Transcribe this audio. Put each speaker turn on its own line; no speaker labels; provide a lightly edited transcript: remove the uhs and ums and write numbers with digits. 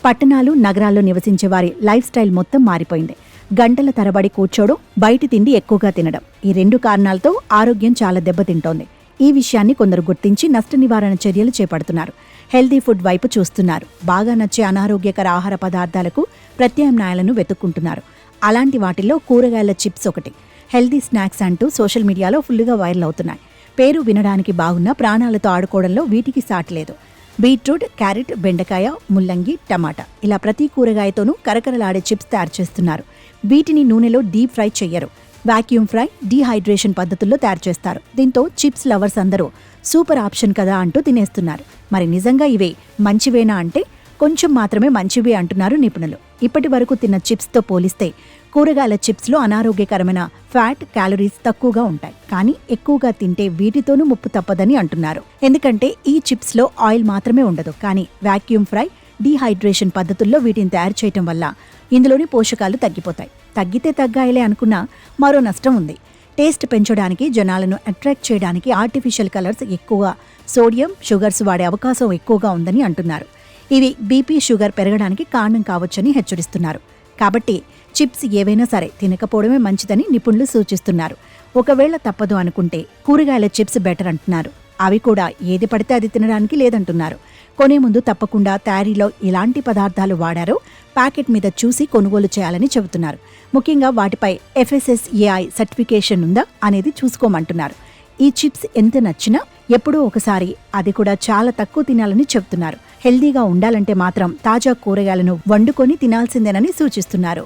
పట్టణాలు నగరాల్లో నివసించే వారి లైఫ్ స్టైల్ మొత్తం మారిపోయింది. గంటల తరబడి కూర్చోవడం, బయటి తిండి ఎక్కువగా తినడం, ఈ 2 కారణాలతో ఆరోగ్యం చాలా దెబ్బతింటోంది. ఈ విషయాన్ని కొందరు గుర్తించి నష్ట నివారణ చర్యలు చేపడుతున్నారు. హెల్దీ ఫుడ్ వైపు చూస్తున్నారు. బాగా నచ్చే అనారోగ్యకర ఆహార పదార్థాలకు ప్రత్యామ్నాయాలను వెతుక్కుంటున్నారు. అలాంటి వాటిల్లో కూరగాయల చిప్స్ ఒకటి. హెల్దీ స్నాక్స్ అంటూ సోషల్ మీడియాలో ఫుల్గా వైరల్ అవుతున్నాయి. పేరు వినడానికి బాగున్నా ప్రాణాలతో ఆడుకోవడంలో వీటికి సాటిలేదు. బీట్రూట్, క్యారెట్, బెండకాయ, ముల్లంగి, టమాటా ఇలా ప్రతి కూరగాయతోనూ కరకరలాడే చిప్స్ తయారు చేస్తున్నారు. వీటిని నూనెలో డీప్ ఫ్రై చెయ్యరు. వాక్యూమ్ ఫ్రై, డీహైడ్రేషన్ పద్ధతుల్లో తయారు చేస్తారు. దీంతో చిప్స్ లవర్స్ అందరూ సూపర్ ఆప్షన్ కదా అంటూ తినేస్తున్నారు. మరి నిజంగా ఇవే మంచివేనా అంటే కొంచెం మాత్రమే మంచివే అంటున్నారు నిపుణులు. ఇప్పటి వరకు తిన్న చిప్స్తో పోలిస్తే కూరగాయల చిప్స్లో అనారోగ్యకరమైన ఫ్యాట్, క్యాలరీస్ తక్కువగా ఉంటాయి. కానీ ఎక్కువగా తింటే వీటితోనూ ముప్పు తప్పదని అంటున్నారు. ఎందుకంటే ఈ చిప్స్లో ఆయిల్ మాత్రమే ఉండదు. కానీ వాక్యూమ్ ఫ్రై, డీహైడ్రేషన్ పద్ధతుల్లో వీటిని తయారు చేయటం వల్ల ఇందులోని పోషకాలు తగ్గిపోతాయి. తగ్గితే తగ్గాయలే అనుకున్నా మరో నష్టం ఉంది. టేస్ట్ పెంచడానికి, జనాలను అట్రాక్ట్ చేయడానికి ఆర్టిఫిషియల్ కలర్స్, ఎక్కువగా సోడియం, షుగర్స్ వాడే అవకాశం ఎక్కువగా ఉందని అంటున్నారు. ఇవి బీపీ, షుగర్ పెరగడానికి కారణం కావచ్చని హెచ్చరిస్తున్నారు. కాబట్టి చిప్స్ ఏవైనా సరే తినకపోవడమే మంచిదని నిపుణులు సూచిస్తున్నారు. ఒకవేళ తప్పదు అనుకుంటే కూరగాయల చిప్స్ బెటర్ అంటున్నారు. అవి కూడా ఏది పడితే అది తినడానికి లేదంటున్నారు. కొనే ముందు తప్పకుండా తయారీలో ఎలాంటి పదార్థాలు వాడారో ప్యాకెట్ మీద చూసి కొనుగోలు చేయాలని చెబుతున్నారు. ముఖ్యంగా వాటిపై FSSAI సర్టిఫికేషన్ ఉందా అనేది చూసుకోమంటున్నారు. ఈ చిప్స్ ఎంత నచ్చినా ఎప్పుడో ఒకసారి, అది కూడా చాలా తక్కువ తినాలని చెబుతున్నారు. హెల్దీగా ఉండాలంటే మాత్రం తాజా కూరగాయలను వండుకొని తినాల్సిందేనని సూచిస్తున్నారు.